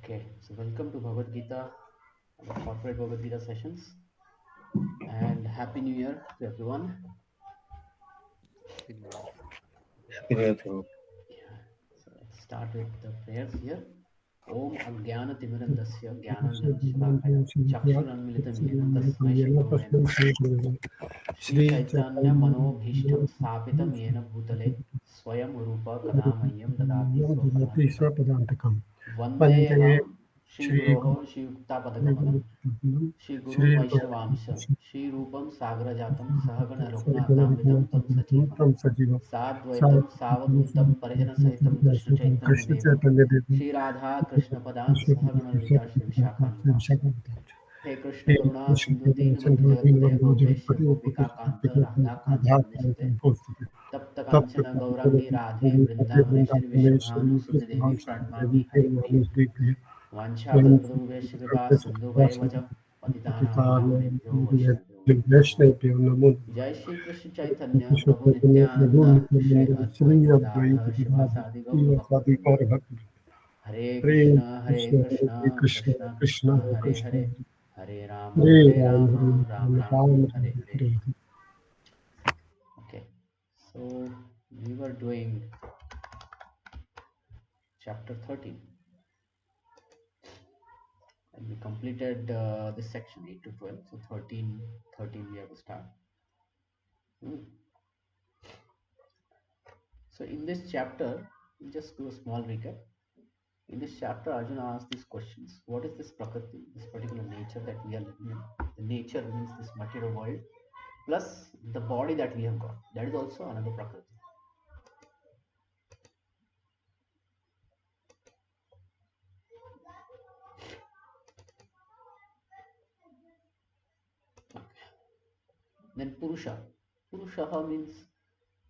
Okay, so welcome to Bhagavad Gita, our corporate Bhagavad Gita sessions, and Happy New Year to everyone. Yeah, so let's start with the prayers here. Om Agyana Timirandasya Gyananjana Shalakaya Chakshuranmilitam Yena Tasmai Shri Gurave Namah Shri Chaitanya Manobhishtam Sthapitam Yena Bhutale Swayam Rupa Kadamayam Dadati Swapadantikam Vandeham Shri Guroho Shri Yukta Padagamadam Shri Guru Vaishnavamsha Shri Rupam Sagrajatam Sahagana Raghunatamritam Tam Sajivam Sadvaitam Savadhutam Parijana Sahitam Krishna Chaitanya Devam Shri Radha Krishna Padan Sahagana Lalita Shri Vishakhan Vamsha He Krishna Karuna Sindhu Dinabandhu Jagatpate Gopesha Gopika Kanta Radha Kanta Namaste Tapta Kanchana Gaurangi Radhe Vrindavaneshwari Vishabhanu Suti Devi Pranamami Hari Priya वाञ्छाकल्पतरुभ्यश्च कृपा सिन्धुभैव च पतितानां पावनेभ्यो वैष्णवेभ्यो नमो नमः जय श्री कृष्ण चैतन्य प्रभु नित्यानंद श्री अद्वैत गदाधर शिवासादि गौर भक्तवृंद हरे Krishna Krishna Krishna Hare Hare Hare Ram Ram Hare Hare. Okay, so we were doing chapter 13 and we completed this section 8 to 12, so 13 we have to start. Hmm. So in this chapter, we'll just do a small recap. In this chapter, Arjuna asks these questions. What is this Prakriti, this particular nature that we are living in? The nature means this material world, plus the body that we have got. That is also another Prakriti. Okay. Then Purusha. Purusha means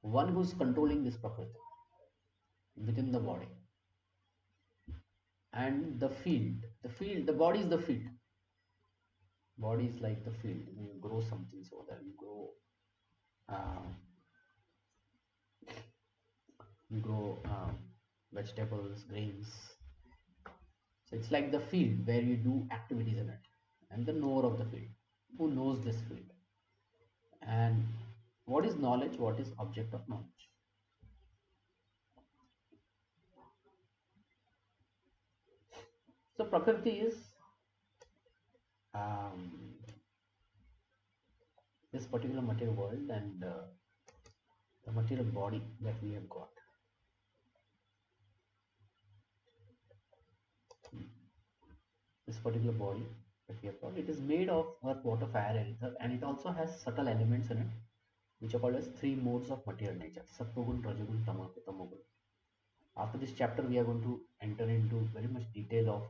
one who is controlling this Prakriti within the body. And the field, the body is the field. Body is like the field. You grow something, so that uh, you grow vegetables, grains. So it's like the field where you do activities in it, and the knower of the field, who knows this field. And what is knowledge? What is object of knowledge? So Prakriti is um, this particular material world and the material body that we have got. This particular body that we have got, it is made of earth, water, fire, and ether, and it also has subtle elements in it, which are called as three modes of material nature: Sattvagun, Rajagun, Tamogun. After this chapter, we are going to enter into very much detail of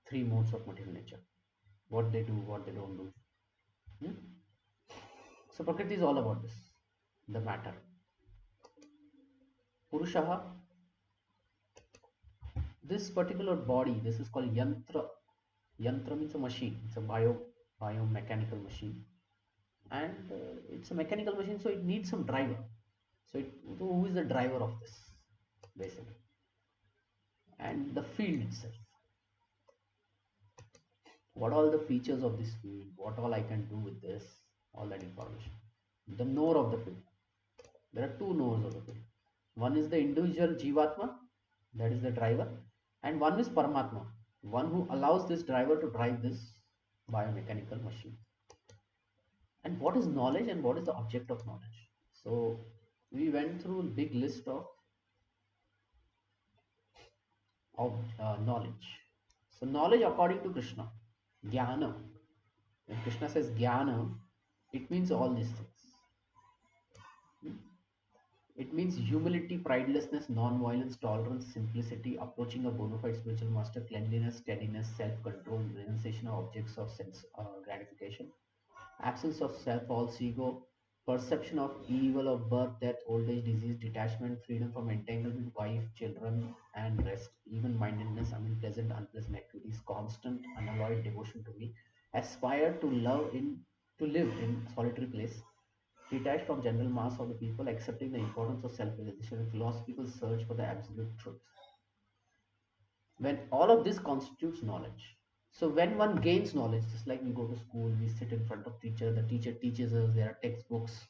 three modes of material nature, what they do, what they don't do. Hmm? So Prakriti is all about this, the matter. Purushaha, this particular body, this is called yantra. Yantra means a machine. It's a biomechanical machine, and it's a mechanical machine, so it needs some driver. So who is the driver of this, basically? And the field itself. What all the features of this field? What all I can do with this? All that information. The knower of the field. There are two knowers of the field. One is the individual Jivatma, that is the driver, and one is Paramatma, one who allows this driver to drive this biomechanical machine. And what is knowledge and what is the object of knowledge? So we went through a big list of knowledge. So knowledge according to Krishna, Jnana. When Krishna says Jnana, it means all these things. It means humility, pridelessness, non-violence, tolerance, simplicity, approaching a bona fide spiritual master, cleanliness, steadiness, self-control, renunciation of objects of sense gratification, absence of self, false ego, perception of evil of birth, death, old age, disease, detachment, freedom from entanglement, wife, children, and rest, even mindedness, pleasant, unpleasant activities, constant, unalloyed devotion to me, aspire to live in solitary place, detached from general mass of the people, accepting the importance of self-realization and philosophical search for the absolute truth. when all of this constitutes knowledge. So when one gains knowledge, just like we go to school, we sit in front of teacher, the teacher teaches us, there are textbooks,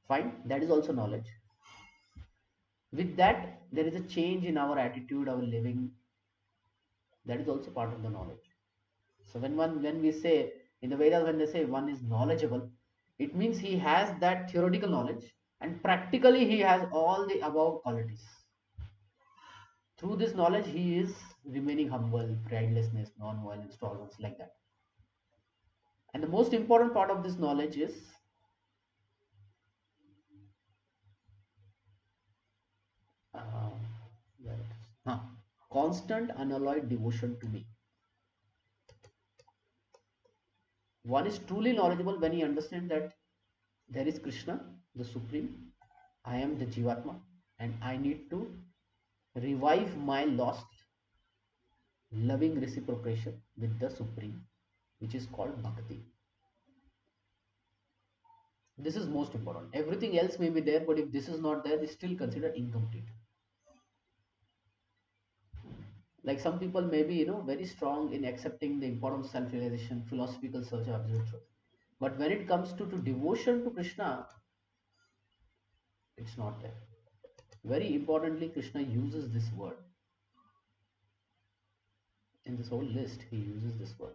fine, that is also knowledge. With that, there is a change in our attitude, our living, that is also part of the knowledge. So when we say in the Vedas, when they say one is knowledgeable, it means he has that theoretical knowledge and practically he has all the above qualities. Through this knowledge, he is remaining humble, pridelessness, non-violence, tolerance, like that. And the most important part of this knowledge is uh, where it is? Constant, unalloyed devotion to me. One is truly knowledgeable when he understands that there is Krishna, the Supreme, I am the Jivatma, and I need to revive my lost loving reciprocation with the Supreme, which is called Bhakti. This is most important. Everything else may be there, but if this is not there, it's still considered incomplete. Like some people may be, very strong in accepting the importance of self-realization, philosophical search of absolute truth. But when it comes to devotion to Krishna, it's not there. Very importantly, Krishna uses this word. In this whole list, he uses this word.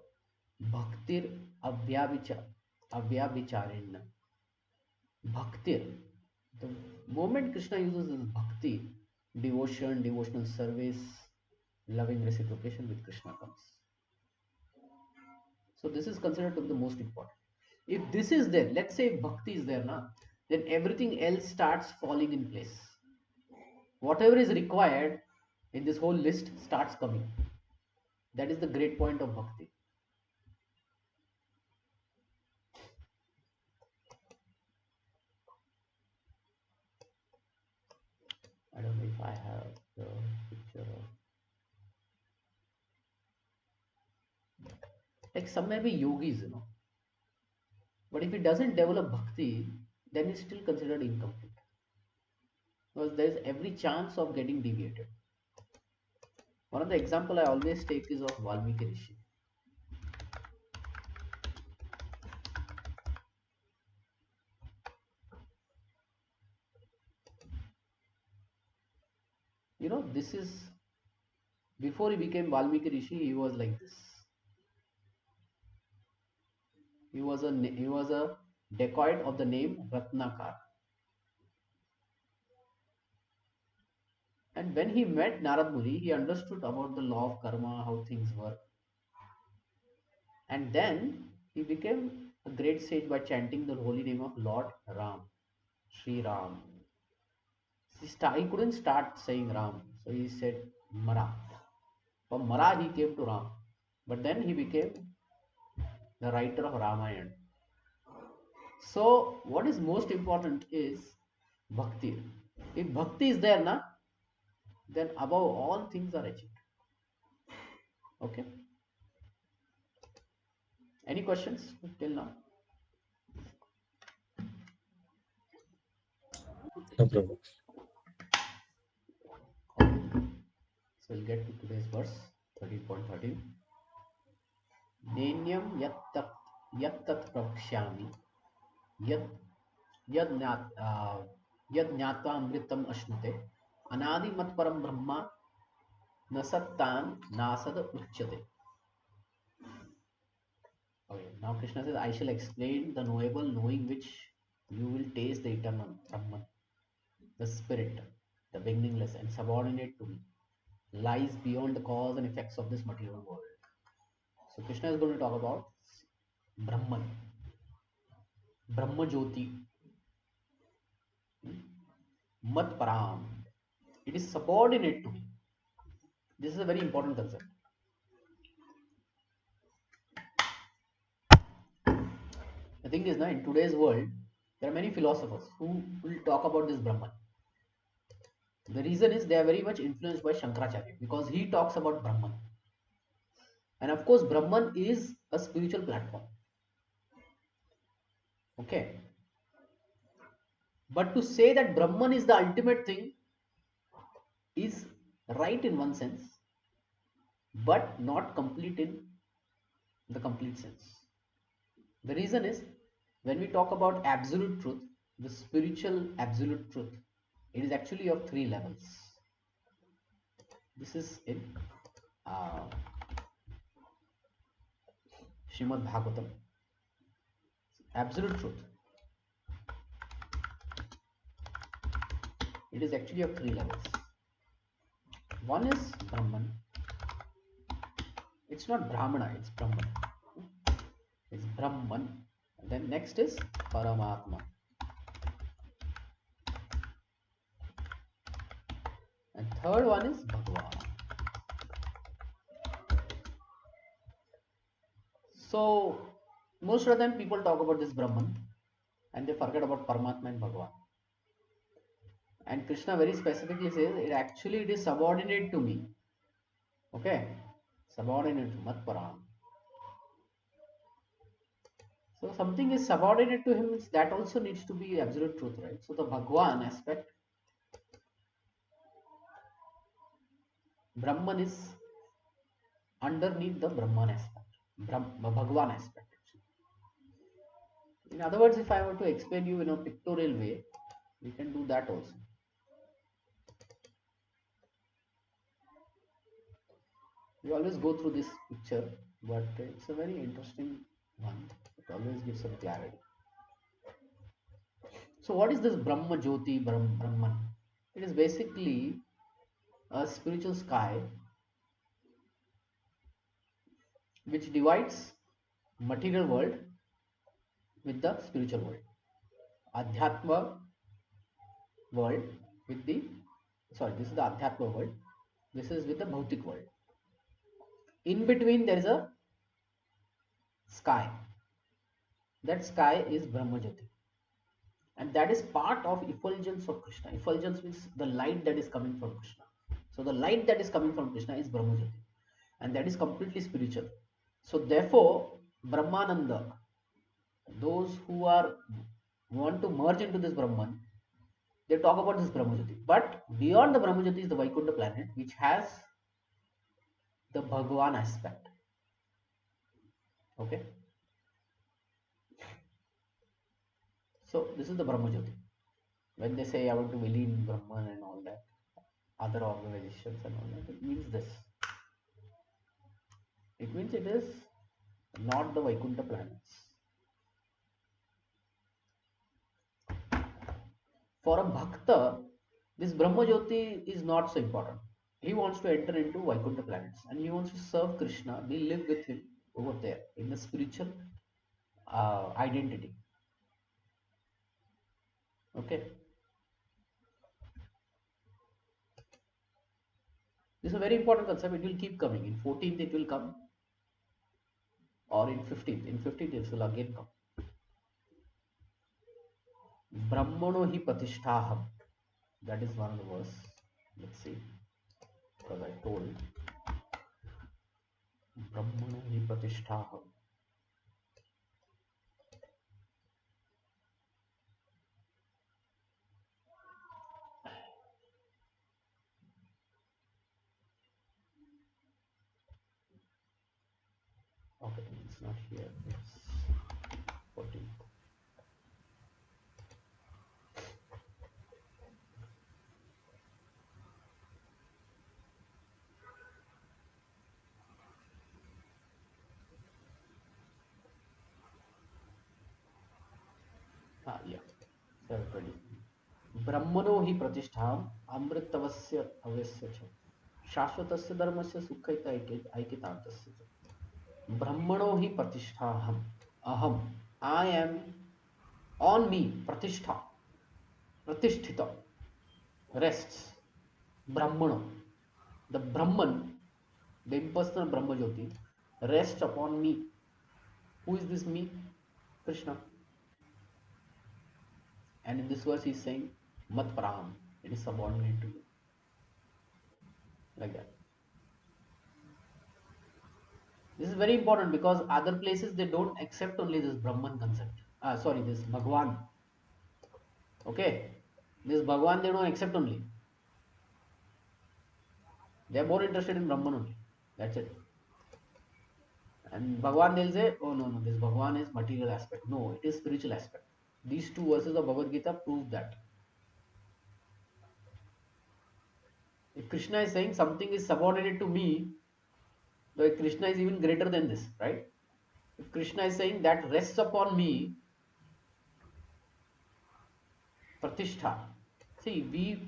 Bhaktir avyabhicharin. Bhaktir. The moment Krishna uses this bhakti, devotion, devotional service, loving reciprocation with Krishna comes. So this is considered to be the most important. If this is there, let's say if bhakti is there now, then everything else starts falling in place. Whatever is required in this whole list starts coming. That is the great point of bhakti. I don't know if I have the picture of, like some may be yogis, but if he doesn't develop bhakti, then it's still considered incomplete because there is every chance of getting deviated. One of the example I always take is of Valmiki Rishi. This is before he became Valmiki Rishi, he was like this. He was a dacoit of the name Ratnakar. And when he met Narad Muni, he understood about the law of karma, how things work. And then he became a great sage by chanting the holy name of Lord Ram, Sri Ram. He couldn't start saying Ram, so he said Mara. From Mara he came to Ram. But then he became the writer of Ramayana. So what is most important is bhakti. If bhakti is there, then above all things are achieved. Okay. Any questions till now? No problem. So we'll get to today's verse 13.13. Nenyam yattat prakshyami yad yad yad jnatva amritam ashnute anadi mat param brahma nasattan nasad uchyate. Okay, now Krishna says, I shall explain the knowable, knowing which you will taste the eternal Brahman, the spirit, the beginningless and subordinate to me, lies beyond the cause and effects of this material world. So Krishna is going to talk about Brahman, Brahma Jyoti, Mat Param. It is subordinate to me. This is a very important concept. The thing is, now in today's world, there are many philosophers who will talk about this Brahman. The reason is they are very much influenced by Shankaracharya because he talks about Brahman. And of course, Brahman is a spiritual platform. Okay. But to say that Brahman is the ultimate thing is right in one sense. but not complete in the complete sense. The reason is, when we talk about absolute truth, the spiritual absolute truth, it is actually of three levels. This is in uh, Srimad Bhagavatam. Absolute truth, it is actually of three levels. One is Brahman. It's not Brahmana, it's Brahman. It's Brahman. And then next is Paramatma. And third one is Bhagwan. So most of the time people talk about this Brahman and they forget about Paramatma and Bhagwan. And Krishna very specifically says it is subordinate to me. Okay? Subordinate to Mat Param. So something is subordinate to him, that also needs to be absolute truth, right? So the Bhagwan aspect, Brahman is underneath the Brahman aspect, Bhagwan aspect. In other words, if I were to explain you in a pictorial way, we can do that also. We always go through this picture, but it's a very interesting one. It always gives some clarity. So what is this Brahma Jyoti Brahman? It is basically a spiritual sky which divides material world with the spiritual world. Adhyatma world with the, sorry, this is the Adhyatma world. This is with the Bhautik world. In between there is a sky. That sky is Brahma Jyoti. And that is part of effulgence of Krishna. Effulgence means the light that is coming from Krishna. So the light that is coming from Krishna is Brahma Jyoti. And that is completely spiritual. So therefore, Brahmananda, those who want to merge into this Brahman, they talk about this Brahmajyoti. But beyond the Brahmajyoti is the Vaikuntha planet, which has the Bhagwan aspect. Okay. So this is the Brahmajyoti. When they say I want to believe in Brahman and all that, other organizations and all that, it means this. It means it is not the Vaikuntha planets. For a Bhakta, this Brahmajyoti is not so important. He wants to enter into Vaikuntha planets and he wants to serve Krishna. They live with him over there in the spiritual identity. Okay. This is a very important concept. It will keep coming. In 14th it will come, or in 15th. In 15th it will again come. Brahmano hi pratishtaham. That is one of the verse. Let's see. Because I told Brahmano hi pratishtaham. Okay, it's not here. It's 14th. Yeah. 720. Brahmano hi pratistham amritavasya avasya cha शाश्वतस्य धर्मस्य सुखैत ऐकितार्थस्य ब्रह्मणो हि प्रतिष्ठाहम aham, I am, on me pratishtha, pratisthita, rests Brahmano, the Brahman, the impersonal Brahma Jyoti rests upon me. Who is this me? Krishna. And in this verse he is saying Mat Param, it is subordinate to you. Like that. This is very important because other places they don't accept only this Brahman concept. This Bhagwan. Okay, this Bhagwan they don't accept only. They are more interested in Brahman only. That's it. And Bhagwan, they'll say, oh no, no, this Bhagwan is material aspect. No, it is spiritual aspect. These two verses of Bhagavad Gita prove that. If Krishna is saying something is subordinate to me, the Krishna is even greater than this, right? If Krishna is saying that rests upon me, pratishtha. See, we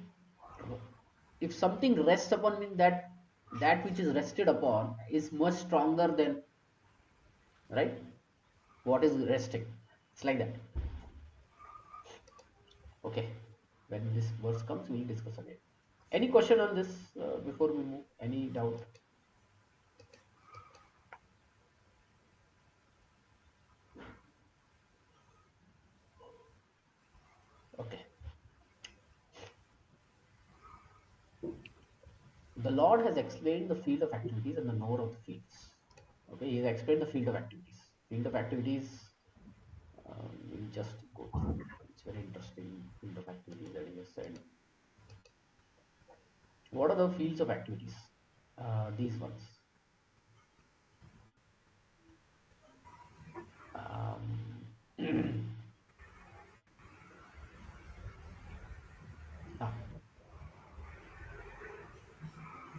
if something rests upon me, that which is rested upon is much stronger than, right, what is resting. It's like that. Okay. When this verse comes, we'll discuss again. Any question on this before we move? Any doubt? Okay. The Lord has explained the field of activities and the knower of the fields. Okay, he has explained the field of activities. Field of activities, we'll just go through. It's very interesting field of activities that he has said. What are the fields of activities? These ones. Um, ah,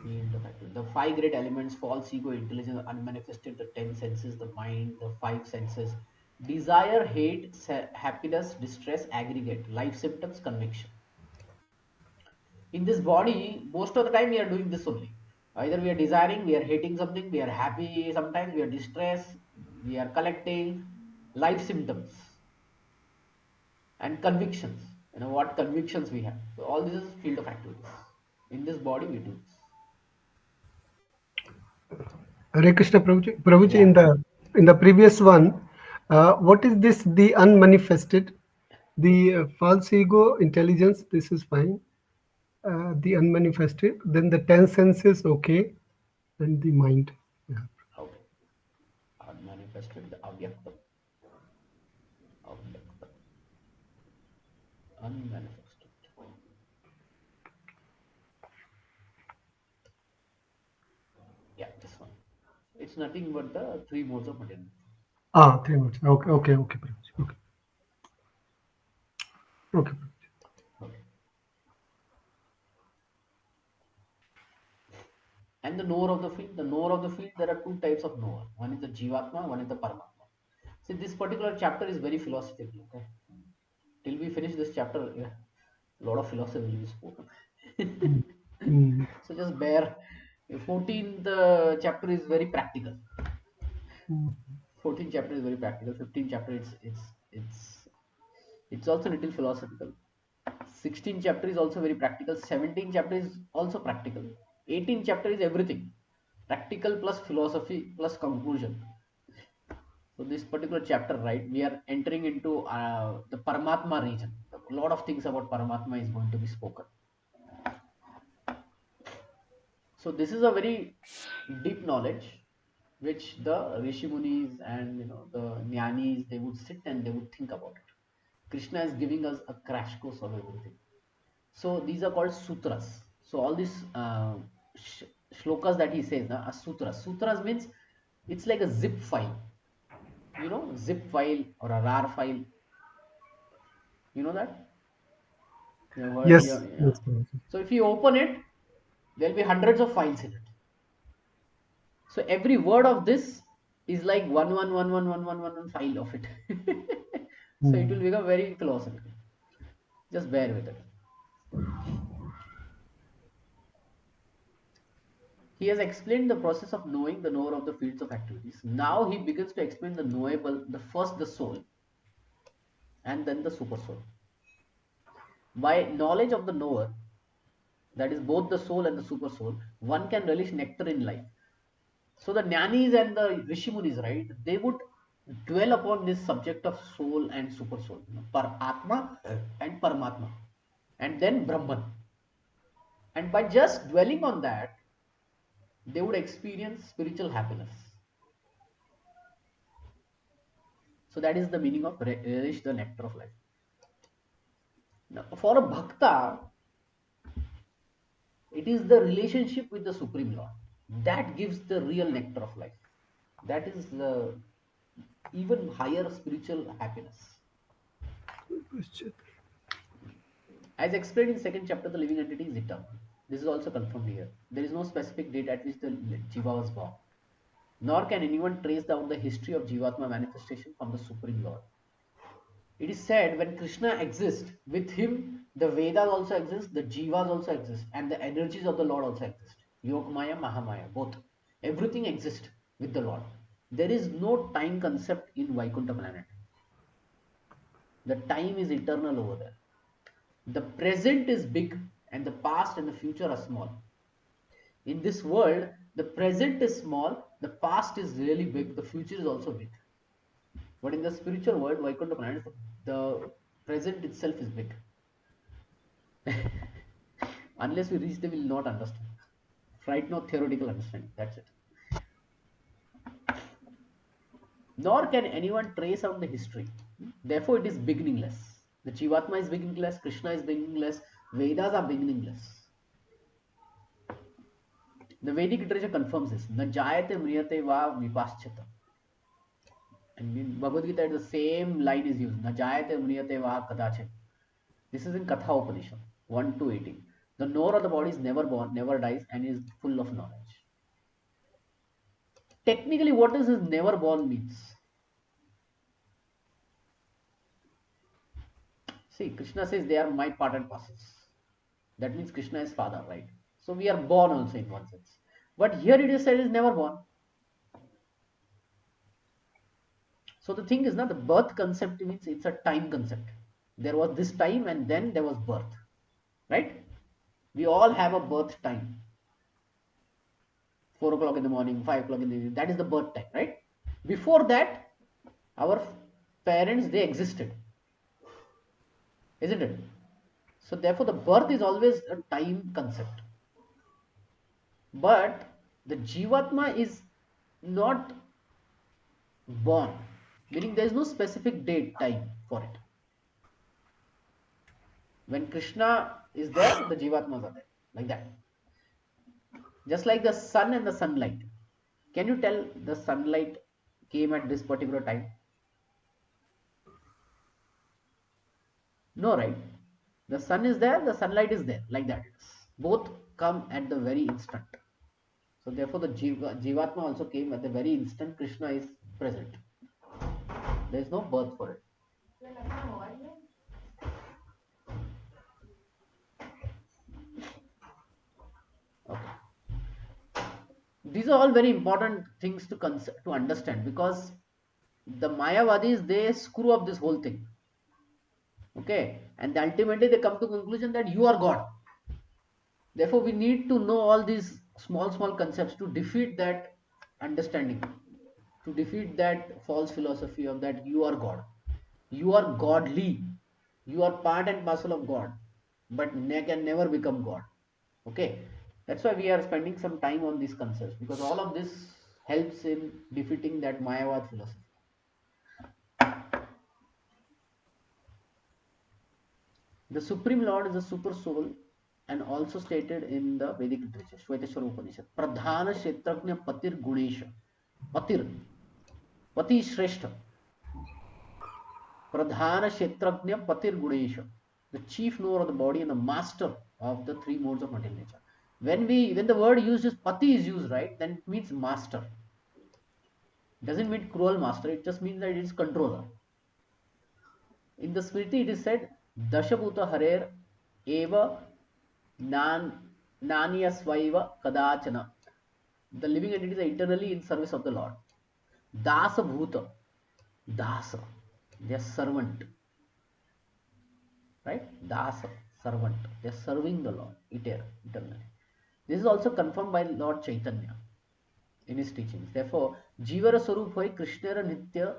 field of activity. The five great elements: false ego, intelligence, unmanifested, the 10 senses, the mind, the five senses, desire, hate, happiness, distress, aggregate, life symptoms, conviction. In this body, most of the time we are doing this only. Either we are desiring, we are hating something, we are happy, sometimes we are distressed, we are collecting life symptoms and convictions. You know what convictions we have. So all this is field of activities. In this body we do this. Hare Krishna Prabhuji. Prabhuji, Yeah. in the previous one, what is this? The unmanifested, the false ego, intelligence. This is fine. The unmanifested. Then the 10 senses. Okay, and the mind. Yeah. Okay. Unmanifested, the avyakta, avyakta, unmanifested. Yeah, this one. It's nothing but the three modes of material. Ah, 3 minutes. Okay, okay, okay, Prabhuji. Okay, okay. Okay. And the knower of the field, there are two types of knower. One is the Jivatma, one is the Paramatma. See, this particular chapter is very philosophical. Okay. Till we finish this chapter, yeah, a lot of philosophy will be spoken. Mm, mm, So just bear. 14th chapter is very practical. mm, 14th chapter is very practical. 15th chapter it's also a little philosophical. 16th chapter is also very practical. 17th chapter is also practical. 18th chapter is everything. Practical plus philosophy plus conclusion. So this particular chapter, right, we are entering into the Paramatma region. A lot of things about Paramatma is going to be spoken. So this is a very deep knowledge which the Rishi Munis and the Jnanis they would sit and they would think about it. Krishna is giving us a crash course of everything. So these are called sutras. So all these shlokas that he says are sutras. Sutras means it's like a zip file. Zip file or a rar file. You know that? yes, Yeah. yes, Prabhuji. So if you open it, there'll be hundreds of files in it. So every word of this is like one file of it. So it will Mm. become very philosophical. Just bear with it. He has explained the process of knowing the knower of the fields of activities. Now he begins to explain the knowable, the first the soul, and then the super soul. By knowledge of the knower, that is both the soul and the super soul, one can relish nectar in life. So the Jnanis and the Rishimunis, right, they would dwell upon this subject of soul and super soul, par Atma and Paramatma, and then Brahman. And by just dwelling on that, they would experience spiritual happiness. So that is the meaning of relish the nectar of life. Now, for a bhakta, it is the relationship with the Supreme Lord. That gives the real nectar of life. That is the even higher spiritual happiness. As explained in second chapter, the living entity is eternal. This is also confirmed here. There is no specific date at which the Jiva was born, nor can anyone trace down the history of Jivatma manifestation from the Supreme Lord. It is said when Krishna exists, with him the Vedas also exist, the Jivas also exist, and the energies of the Lord also exist. Yogamaya, Mahamaya, both. Everything exists with the Lord. There is no time concept in Vaikuntha planet. The time is eternal over there. The present is big and the past and the future are small. In this world, the present is small, the past is really big, the future is also big. But in the spiritual world, Vaikuntha planet, the present itself is big. Unless we reach there, we will not understand. Right now, theoretical understanding. That's it. Nor can anyone trace out the history. Therefore, it is beginningless. The Jivatma is beginningless, Krishna is beginningless, Vedas are beginningless. The Vedic literature confirms this. Na jayate mriyate va vipaschata. And in Bhagavad Gita, the same line is used. Na jayate mriyate va kadachet. This is in Katha Upanishad 1 to 18. The knower of the body is never born, never dies, and is full of knowledge. Technically, what does this never born means? See, Krishna says they are my part and parcels. That means Krishna is father, right? So we are born also in one sense. But here it is said is never born. So the thing is not the birth concept means it's a time concept. There was this time and then there was birth, right? We all have a birth time. 4 o'clock in the morning, 5 o'clock in the evening. That is the birth time, right? Before that, our parents they existed, isn't it? So therefore, the birth is always a time concept. But the Jivatma is not born, meaning there is no specific date time for it. When Krishna is there, the Jivatmas are there, like that. Just like the sun and the sunlight. Can you tell the sunlight came at this particular time? No, right? The sun is there, the sunlight is there, like that. Both come at the very instant. So therefore, the Jivatma also came at the very instant Krishna is present. There is no birth for it. Okay. These are all very important things to understand, because the Mayavadis they screw up this whole thing. Okay, and ultimately they come to conclusion that you are God. Therefore, we need to know all these small concepts to defeat that understanding, to defeat that false philosophy of that you are God. You are godly. You are part and parcel of God, but can never become God. Okay, that's why we are spending some time on these concepts, because all of this helps in defeating that Mayavad philosophy. The Supreme Lord is a super soul and also stated in the Vedic literature, Shvetashwara Upanishad. Pradhana Kshetrajna Patir Gunesha. Patir. Pati Shrestha. Pradhana Kshetrajna Patir Gunesha. The chief knower of the body and the master of the three modes of material nature. When the word used is Pati is used, right, then it means master. It doesn't mean cruel master, it just means that it is controller. In the Smriti, it is said, Dashabhuta Harer Eva Nan Nanyasvaiva Kadachana. The living entities are eternally in service of the Lord. Dasa Bhuta. Dasa. Their servant. Right? Dasa. Servant. They are serving the Lord eternally. This is also confirmed by Lord Chaitanya in his teachings. Therefore, Jivara Swarup Hoy Krishnara Nitya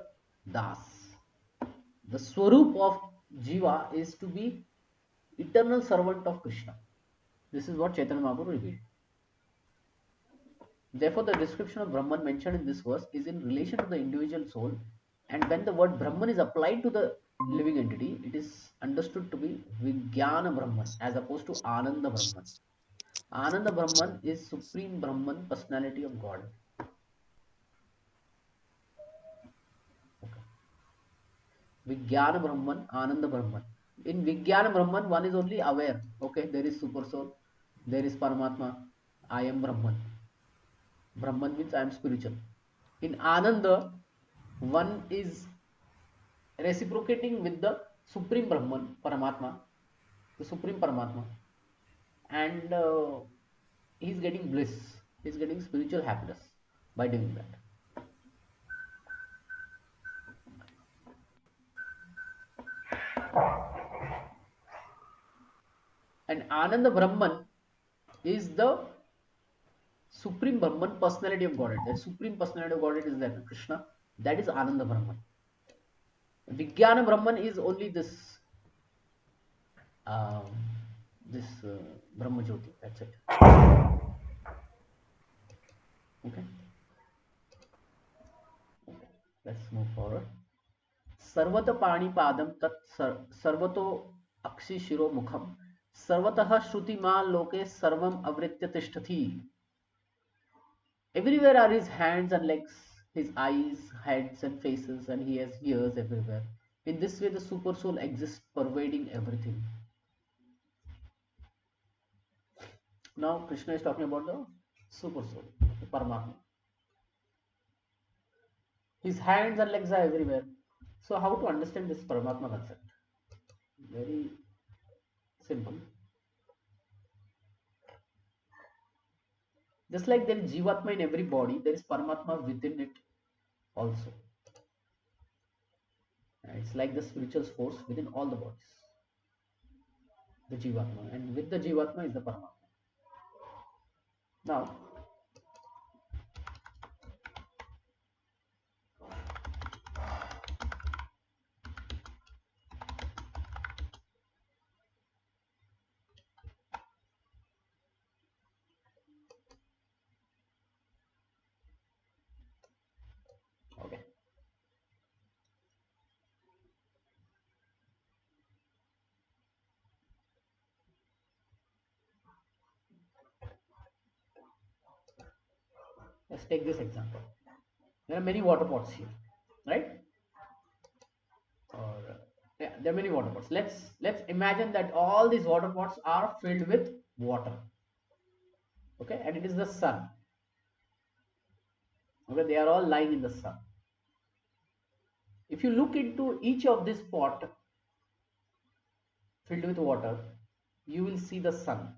Das. The Swarup of Jiva is to be eternal servant of Krishna. This is what Chaitanya Mahaprabhu revealed. Therefore, the description of Brahman mentioned in this verse is in relation to the individual soul, and when the word Brahman is applied to the living entity, it is understood to be Vijnana Brahman as opposed to Ananda Brahman. Ananda Brahman is Supreme Brahman, personality of God. Okay. Vijnana Brahman, Ananda Brahman. In Vijnana Brahman, one is only aware. Okay, there is Super Soul, there is Paramatma, I am Brahman. Brahman means I am spiritual. In Ananda, one is reciprocating with the Supreme Brahman, Paramatma, the Supreme Paramatma, and he's getting bliss, he's getting spiritual happiness by doing that. And Ananda Brahman is the Supreme Brahman, personality of Godhead. The Supreme personality of Godhead is that Krishna. That is Ananda Brahman. Vijnana Brahman is only um, this Brahma Jyoti. That's it. Okay. Let's move forward. सर्वत पाणिपादं तत् सर्वतो अक्षिशिरो मुखम सर्वतः श्रुतिमा लोके सर्वम अवृत्य तिष्ठति. Everywhere are his hands and legs, his eyes, heads and faces, and he has ears everywhere. In this way, the super soul exists, pervading everything. Now, Krishna is talking about the super soul, the Paramatma. His hands and legs are everywhere. So, how to understand this Paramatma concept? Very simple. Just like there is Jivatma in every body, there is Paramatma within it also. It's like the spiritual force within all the bodies, the Jivatma, and with the Jivatma is the Paramatma. Now, okay, let's take this example. There are many water pots here, right? Or yeah, there are many water pots. Let's imagine that all these water pots are filled with water. Okay, and it is the sun. Okay, they are all lying in the sun. If you look into each of this pot filled with water, you will see the sun,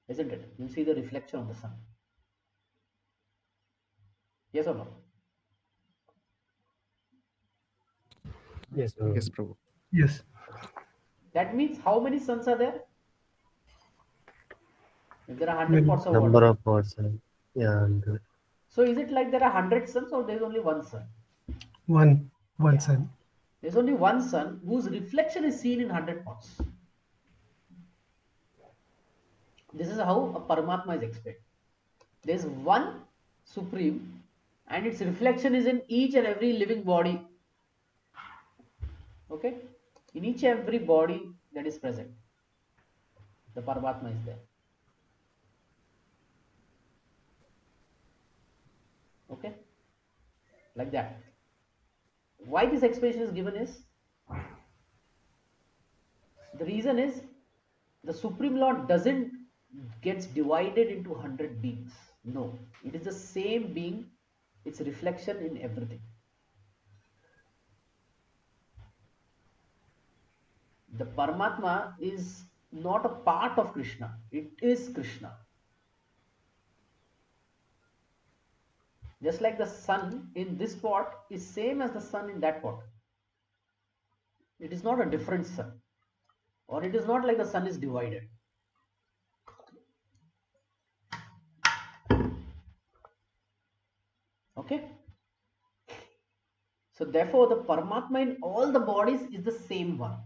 isn't it? You'll see the reflection of the sun. Yes or no? Yes, Yes, Prabhu. Prabhu. Yes. That means how many suns are there? If there are 100 Many. pots of Number water. of person. Yeah, and So is it like there are 100 suns or there is only one sun? One Yeah. sun. There's only one sun whose reflection is seen in 100 pots. This is how a Paramatma is explained. There's one Supreme and its reflection is in each and every living body. Okay? In each and every body that is present, the Paramatma is there. Okay? Like that. Why this explanation is given is the reason is the Supreme Lord doesn't gets divided into 100 beings. No, it is the same being, its reflection in everything. The Paramatma is not a part of Krishna, it is Krishna. Just like the sun in this pot is same as the sun in that pot. It is not a different sun, or it is not like the sun is divided. Okay? So therefore the Paramatma in all the bodies is the same one.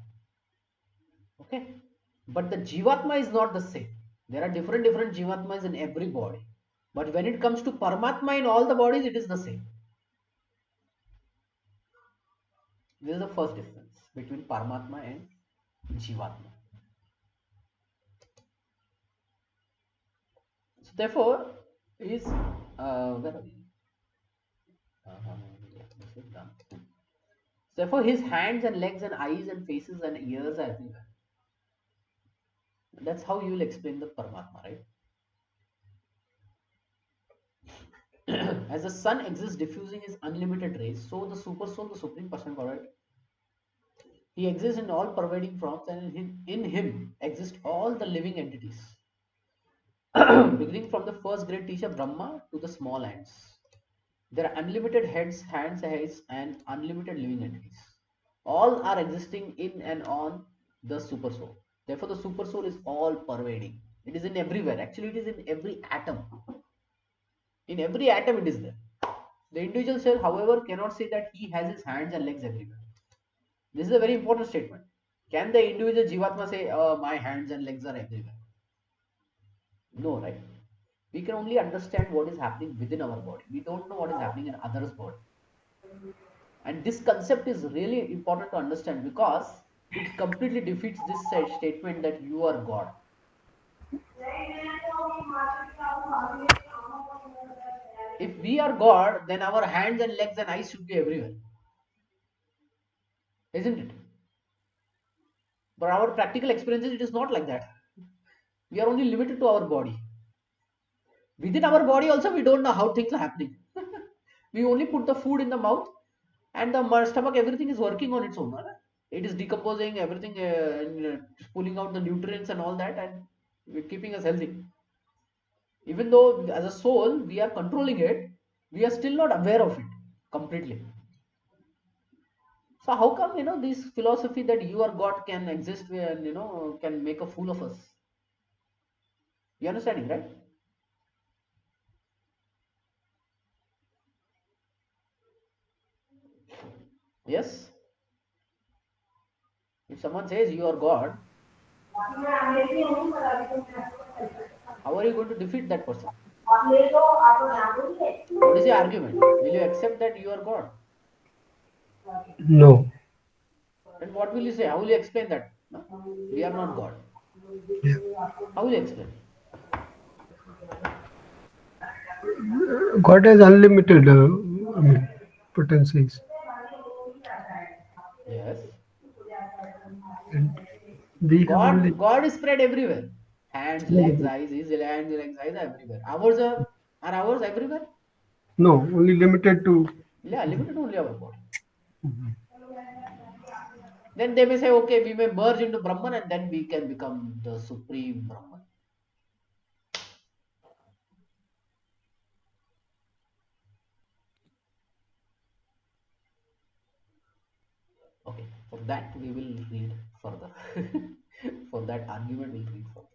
Okay? But the Jivatma is not the same. There are different Jivatmas in every body. But when it comes to Paramatma in all the bodies, it is the same. This is the first difference between Paramatma and Jivatma. So therefore, his where are we? Yeah, this is done. Therefore, his hands and legs and eyes and faces and ears are everywhere. That's how you will explain the Paramatma, right? As the sun exists diffusing his unlimited rays, so the super soul, the supreme person Godhead, he exists in all pervading forms, and in him exist all the living entities, beginning from the first great teacher Brahma to the small ants. There are unlimited heads, hands, eyes, and unlimited living entities. All are existing in and on the super soul. Therefore, the super soul is all pervading. It is in everywhere. Actually, it is in every atom. In every atom, it is there. The individual cell, however, cannot say that he has his hands and legs everywhere. This is a very important statement. Can the individual Jivatma say, my hands and legs are everywhere? No, right? We can only understand what is happening within our body. We don't know what is happening in others' body. And this concept is really important to understand because it completely defeats this statement that you are God. If we are God, then our hands and legs and eyes should be everywhere, isn't it? But our practical experiences, it is not like that. We are only limited to our body. Within our body, also, we don't know how things are happening. We only put the food in the mouth, and the stomach, everything is working on its own. Right? It is decomposing everything, and pulling out the nutrients and all that, and keeping us healthy. Even though as a soul we are controlling it, we are still not aware of it completely. So how come this philosophy that you are God can exist and can make a fool of us? You understanding, right? Yes. If someone says you are God, how are you going to defeat that person? What is the argument? Will you accept that you are God? No. Then what will you say? How will you explain that? No? We are not God. Yeah. How will you explain? God has unlimited potencies. Yes. And we have only God is spread everywhere. Hands, legs, eyes, his hands, legs, eyes are everywhere. Are ours everywhere? no, only limited to. Yeah, limited only our body. Then they may say, okay, we may merge into Brahman and then we can become the supreme Brahman. Okay, for that we will read further. For that argument, we'll read further.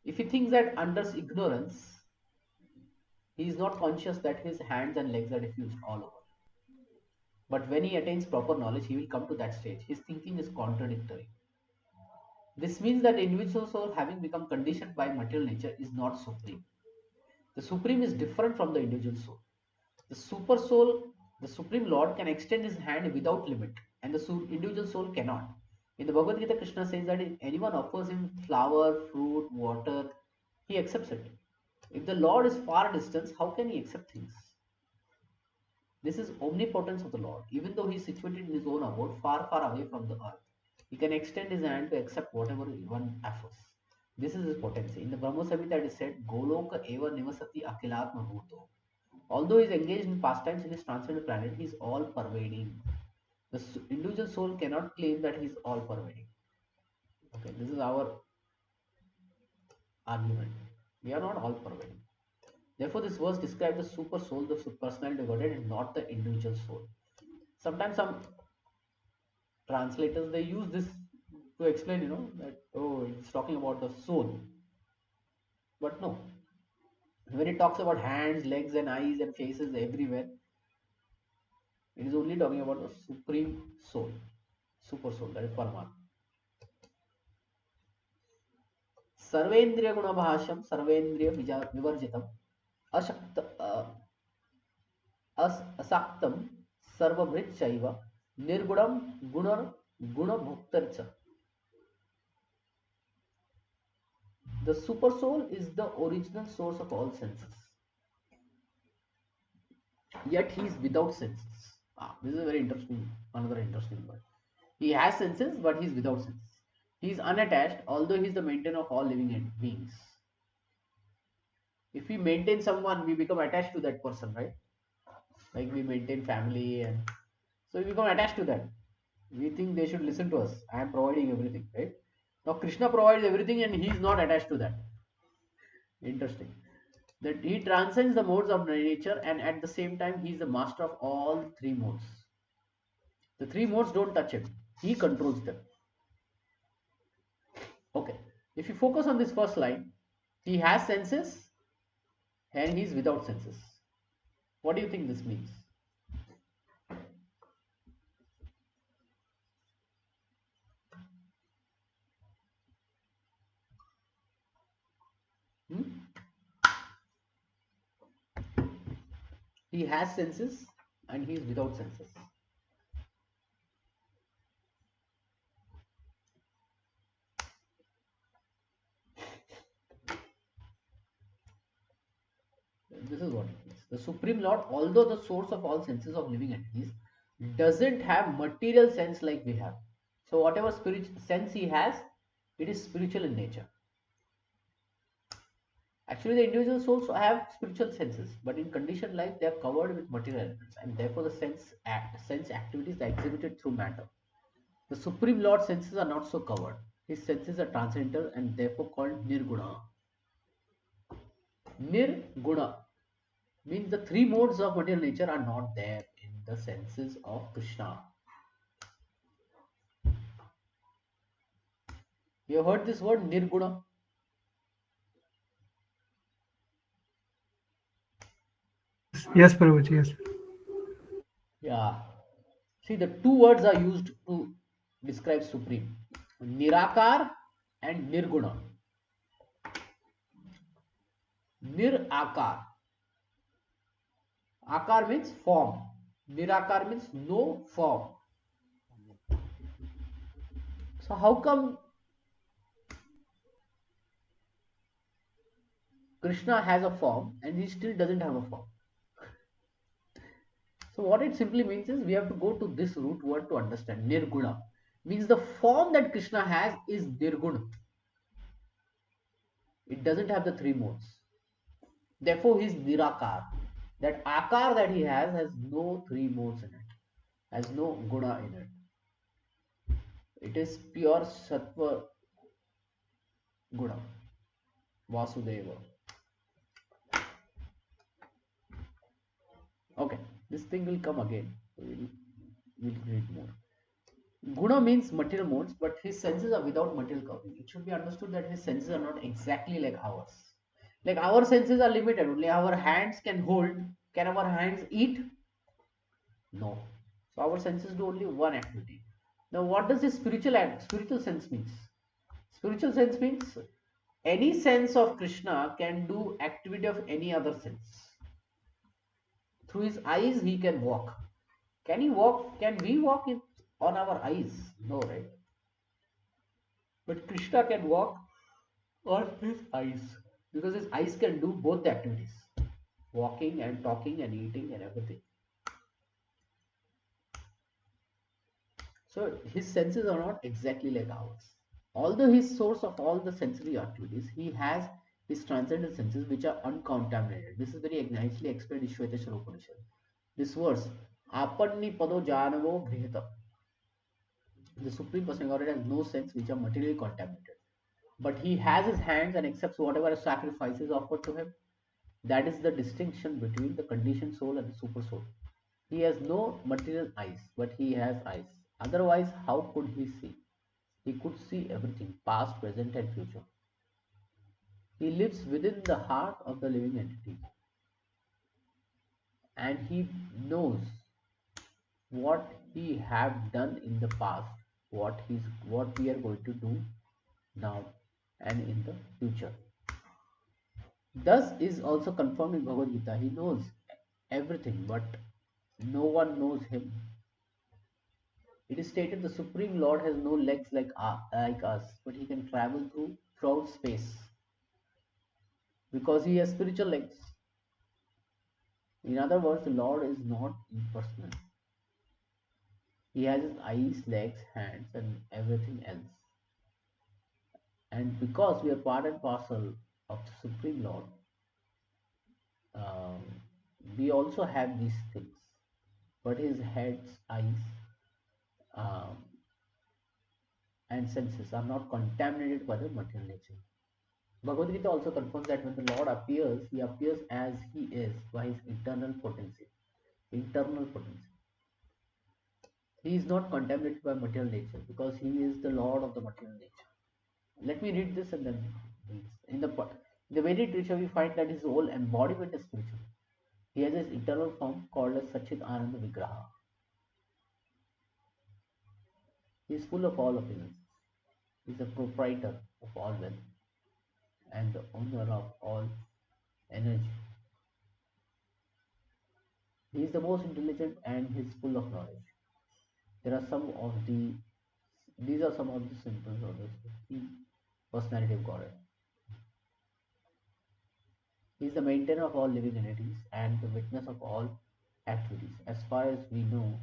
If he thinks that under ignorance, he is not conscious that his hands and legs are diffused all over. But when he attains proper knowledge, he will come to that stage. His thinking is contradictory. This means that the individual soul, having become conditioned by material nature, is not supreme. The supreme is different from the individual soul. The super soul, the supreme Lord, can extend his hand without limit, and the individual soul cannot. In the Bhagavad Gita, Krishna says that if anyone offers him flower, fruit, water, he accepts it. If the Lord is far distant, how can he accept things? This is omnipotence of the Lord. Even though he is situated in his own abode, far, far away from the earth, he can extend his hand to accept whatever one offers. This is his potency. In the Brahma Samhita, it is said, Goloka eva nivasati akilatma bhuto. Although he is engaged in pastimes in his transcendent planet, he is all pervading. The individual soul cannot claim that he is all pervading. Okay, this is our argument. We are not all pervading. Therefore, this verse describes the super soul, the personality of Godhead, and not the individual soul. Sometimes some translators they use this to explain, that it's talking about the soul. But no, when it talks about hands, legs, and eyes and faces everywhere, it is only talking about the supreme soul, super soul, that is Paramatma. सर्वेन्द्रिय गुणभाषम सर्वेन्द्रिय विवर्जितम अशक्त असाक्तम सर्वभृत निर्गुणम गुण गुणभोक्तृ च. The super soul is the original source of all senses, yet he is without senses. This is a very interesting, another interesting word. He has senses, but he is without senses. He is unattached, although he is the maintainer of all living beings. If we maintain someone, we become attached to that person, right? Like we maintain family, and so we become attached to that. We think they should listen to us. I am providing everything, right? Now Krishna provides everything, and he is not attached to that. Interesting. That he transcends the modes of nature, and at the same time he is the master of all three modes. The three modes don't touch him. He controls them. Okay. If you focus on this first line, he has senses and he is without senses. What do you think this means? Hmm? He has senses and he is without senses. This is what it means. The Supreme Lord, although the source of all senses of living entities, doesn't have material sense like we have. So whatever spiritual sense he has, it is spiritual in nature. Actually, the individual souls have spiritual senses, but in conditioned life, they are covered with material elements, and therefore the sense activities are exhibited through matter. The Supreme Lord's senses are not so covered. His senses are transcendental and therefore called Nirguna. Nirguna means the three modes of material nature are not there in the senses of Krishna. You have heard this word Nirguna? Yes, Prabhuji, yes. Yeah. See, the two words are used to describe Supreme: Nirakar and Nirguna. Nirakar. Akar means form. Nirakar means no form. So how come Krishna has a form and he still doesn't have a form? So what it simply means is we have to go to this root word to understand. Nirguna means the form that Krishna has is Nirguna. It doesn't have the three modes. Therefore, he is Nirakar. That Akar that he has no three modes in it, has no guna in it. It is pure Sattva Guna, Vasudeva. Okay, this thing will come again. We'll read more. Guna means material modes, but his senses are without material covering. It should be understood that his senses are not exactly like ours. Like our senses are limited. Only our hands can hold. Can our hands eat? No. So our senses do only one activity. Now, what does this spiritual sense means? Spiritual sense means any sense of Krishna can do activity of any other sense. Through his eyes, he can walk. Can he walk? Can we walk on our eyes? No, right? But Krishna can walk on his eyes because his eyes can do both the activities, walking and talking and eating and everything. So his senses are not exactly like ours. Although he is source of all the sensory activities, he has his transcendental senses which are uncontaminated. This is very nicely explained in Shvetashwara Upanishad. This verse, Apanni Pado Janavo Grihita. The Supreme Personality has no sense which are materially contaminated. But he has his hands and accepts whatever sacrifice is offered to him. That is the distinction between the conditioned soul and the super soul. He has no material eyes, but he has eyes. Otherwise, how could he see? He could see everything, past, present, and future. He lives within the heart of the living entity, and he knows what he have done in the past, what we are going to do now, and in the future. Thus is also confirmed in Bhagavad Gita. He knows everything, but no one knows him. It is stated the Supreme Lord has no legs like us, but he can travel throughout space. because he has spiritual legs. In other words, the Lord is not impersonal. He has his eyes, legs, hands, and everything else. And because we are part and parcel of the Supreme Lord, um, we also have these things. But his head's eyes um, and senses are not contaminated by the material nature. Bhagavad Gita also confirms that when the Lord appears, he appears as he is by his eternal potency. Internal potency. He is not contaminated by material nature because he is the Lord of the material nature. Let me read this and then in the Vedic literature we find that his whole embodiment is spiritual. He has his eternal form called as Sachit Ananda Vigraha. He is full of all appearances. He is the proprietor of all wealth and the owner of all energy. He is the most intelligent and he is full of knowledge. There are some of the these are some of the symptoms of the personality of Godhead. He is the maintainer of all living entities and the witness of all activities. As far as we know,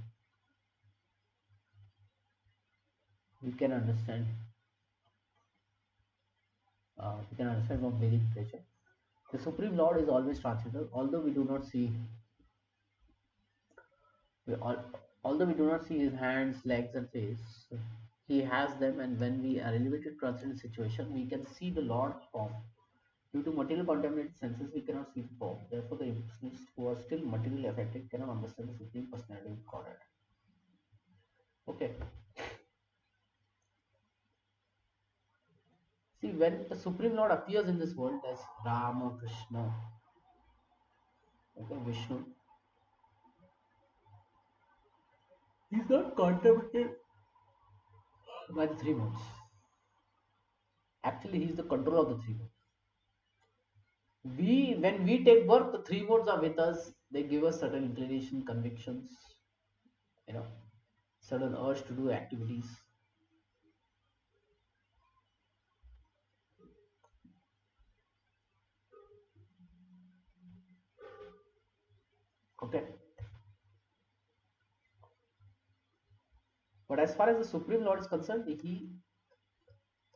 we can understand from Vedic literature. The Supreme Lord is always transcendental, although we do not see we, although we do not see his hands, legs, and face. He has them, and when we are elevated to transcendental situation, we can see the Lord's form. Due to material contaminated senses, we cannot see the form. Therefore, the impulsionists who are still materially affected cannot understand the Supreme Personality of Godhead. Okay. See, when the Supreme Lord appears in this world as Rama, Krishna, okay, Vishnu, he's not contaminated by the three modes. Actually, he's the controller of the three modes. When we take birth, the three modes are with us. They give us certain inclination, convictions, you know, certain urge to do activities. Okay. But as far as the Supreme Lord is concerned,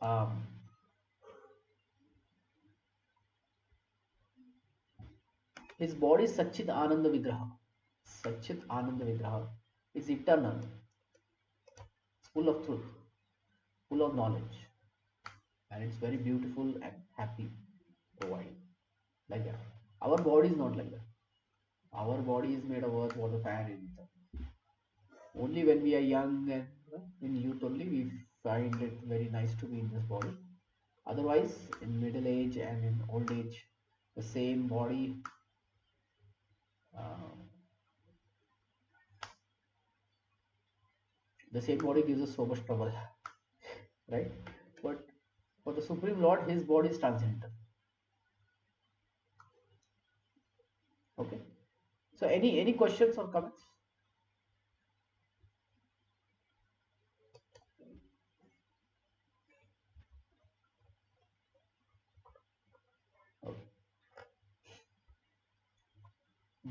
um, his body is Satchit Ananda Vigraha. Satchit Ananda Vigraha is eternal. It's full of truth, full of knowledge, and it's very beautiful and happy providing like that. Our body is not like that. Our body is made of earth, water, fire, and ether. Only when we are young and in youth only we find it very nice to be in this body. Otherwise, in middle age and in old age, the same body uh, gives us so much trouble, right? But for the Supreme Lord, his body is transcendental. Okay. So any questions or comments? Okay.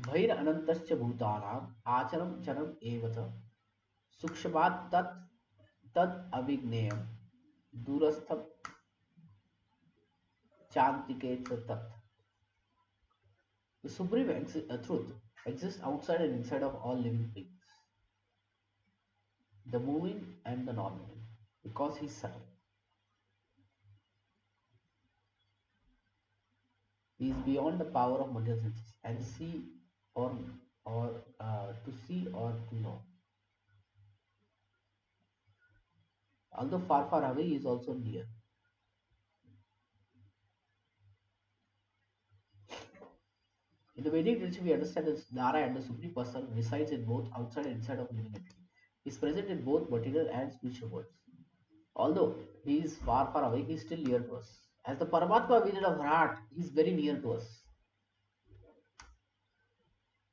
भैर अनंतश्च भूतानाम आचरम चरम एवच सूक्ष्मात् तत् तद अविज्ञेयम दूरस्थम चान्तिके च तत्. The supreme truth exists outside and inside of all living beings, the moving and the non-moving, because he is subtle. He is beyond the power of material senses and see or to see or to know. Although far away, he is also near. In the Vedic tradition, we understand that Narayana, the supreme person, resides in both outside and inside of living entity. He is present in both material and spiritual worlds. Although he is far away, he is still near to us. As the Paramatma within of heart, he is very near to us.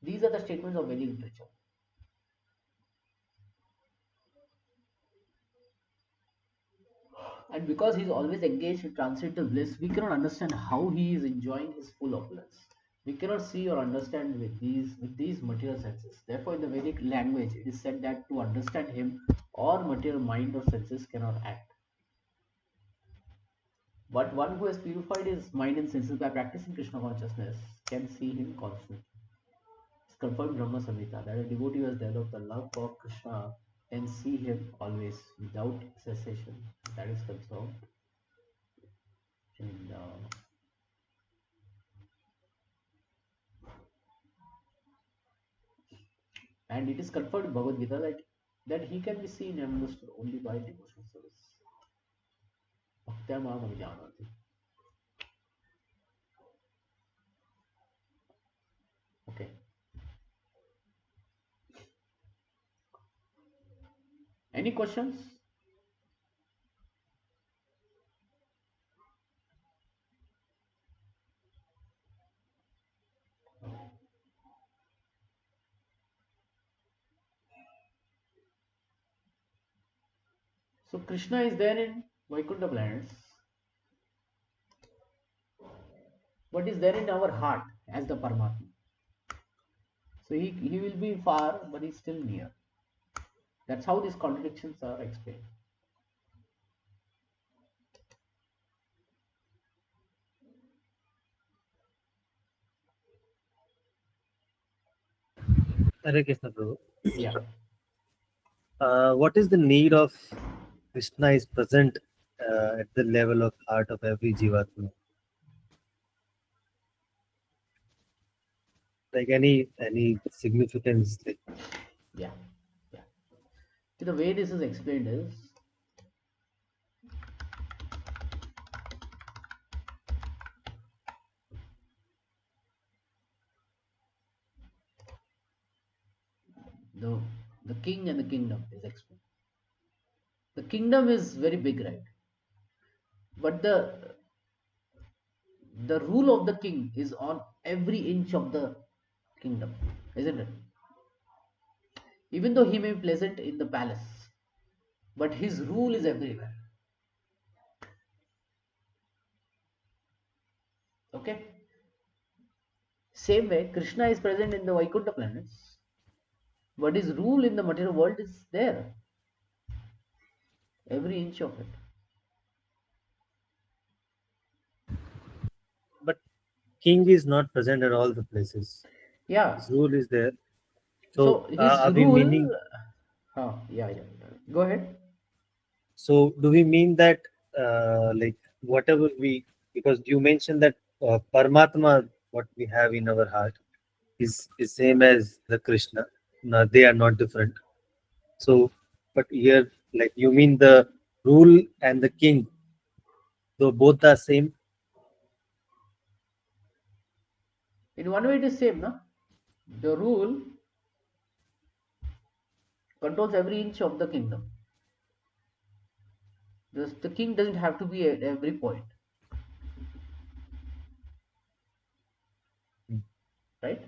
These are the statements of Vedic literature. And because he's always engaged in transcendental bliss, we cannot understand how he is enjoying his full opulence. We cannot see or understand with these material senses. Therefore, in the Vedic language, it is said that to understand him, or material mind or senses cannot act. But one who has purified his mind and senses by practicing Krishna consciousness can see him constantly. It's confirmed in Brahma Samhita that a devotee who has developed the love for Krishna can see him always without cessation. That is confirmed in and it is confirmed in Bhagavad Gita that he can be seen and understood only by devotional service. Bhaktya Mam Abhijanati. Okay. Any questions? So Krishna is there in Vaikuntha planets, but is there in our heart as the Paramatma. So he will be far, but he's still near. That's how these contradictions are explained. Hare Krishna, Prabhu. Yeah. What is the need of Krishna is present at the level of heart of every Jivatma? Like any significance? Like, Yeah. Yeah. See, the way this is explained is the the king and the kingdom is explained. The kingdom is very big, right? But the rule of the king is on every inch of the kingdom, isn't it? Even though he may be pleasant in the palace, but his rule is everywhere. Okay? Same way, Krishna is present in the Vaikuntha planets, but his rule in the material world is there, every inch of it. but king is not present at all the places. Yeah. His rule is there. So So his are we meaning? rule, yeah. Go ahead. So do we mean that like whatever we, because you mentioned that Paramatma, what we have in our heart, is same as the Krishna. No, they are not different. So, but here, like you mean the rule and the king, though both are same. In one way, it is same, no? The rule controls every inch of the kingdom. The king doesn't have to be at every point, right?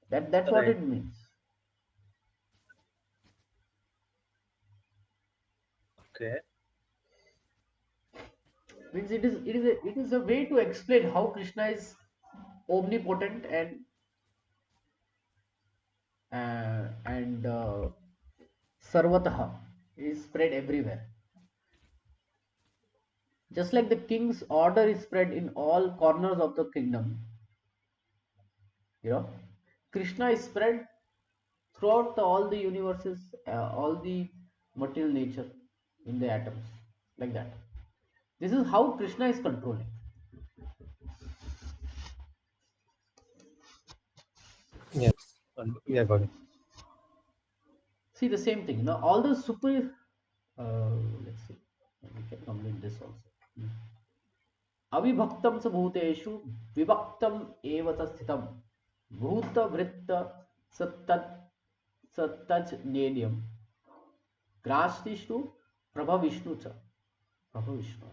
That's what Right. it means. Okay. Means it is a way to explain how Krishna is omnipotent and sarvataha is spread everywhere. Just like the king's order is spread in all corners of the kingdom, you know, Krishna is spread throughout all the universes, all the material nature in the atoms, like that. This is how Krishna is controlling. Yes. Yeah, got it. See the same thing. Now all the super. Let's see. We can complete this also. अविभक्तं च भूतेषु विभक्तम् एव च स्थितं भूतवृत्त सत्तत् सत्तज् नेड्यं ग्रास्तिष्णु प्रभविष्णु च प्रभविष्णु.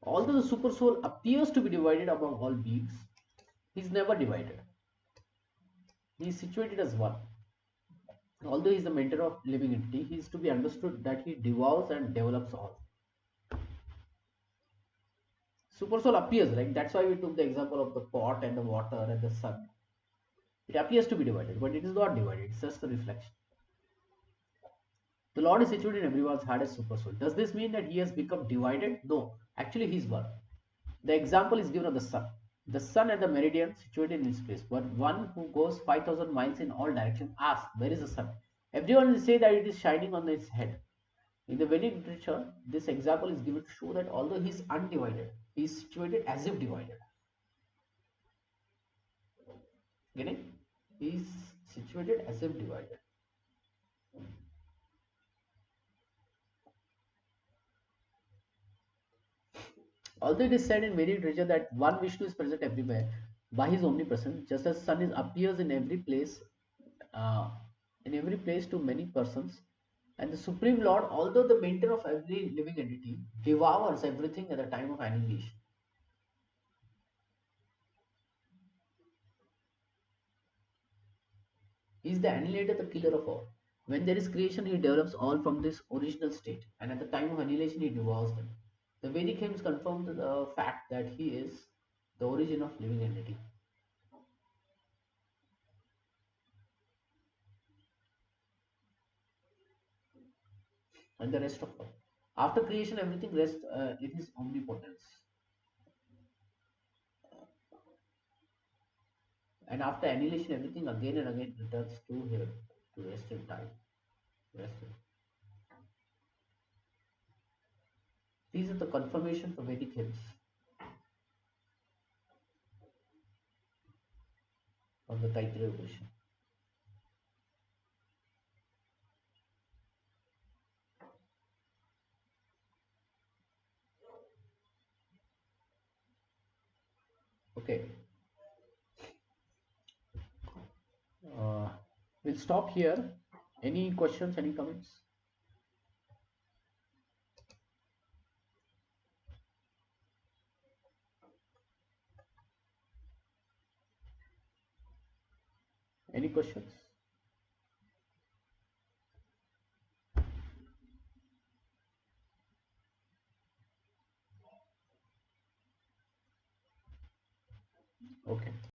Although the super soul appears to be divided among all beings, he is never divided. He is situated as one. Although he is the mentor of living entity, he is to be understood that he devours and develops all. Super soul appears, right? That's why we took the example of the pot and the water and the sun. It appears to be divided, but it is not divided. It's just a reflection. The Lord is situated in everyone's heart as super soul. Does this mean that he has become divided? No. Actually, he is one. The example is given of the sun. The sun and the meridian situated in its place. But one who goes 5,000 miles in all directions asks, where is the sun? Everyone will say that it is shining on its head. In the Vedic literature, this example is given to show that although he is undivided, he is situated as if divided. Getting? He is situated as if divided. Although it is said in Vedic literature that one Vishnu is present everywhere by his omnipresence, just as sun is appears uh, in every place to many persons, and the Supreme Lord, although the maintainer of every living entity, devours everything at the time of annihilation. He is the annihilator, the killer of all. When there is creation, he develops all from this original state, and at the time of annihilation, he devours them. The Vedic hymns confirm the fact that he is the origin of living entity and the rest of all. After creation, everything rests in his omnipotence. And after annihilation, everything again and again returns to him to rest in time. Rest in. These are the confirmation for Vedic hymns of the Taittiriya Upanishad. Okay, uh, we'll stop here. Any questions, any comments? Any questions? Okay.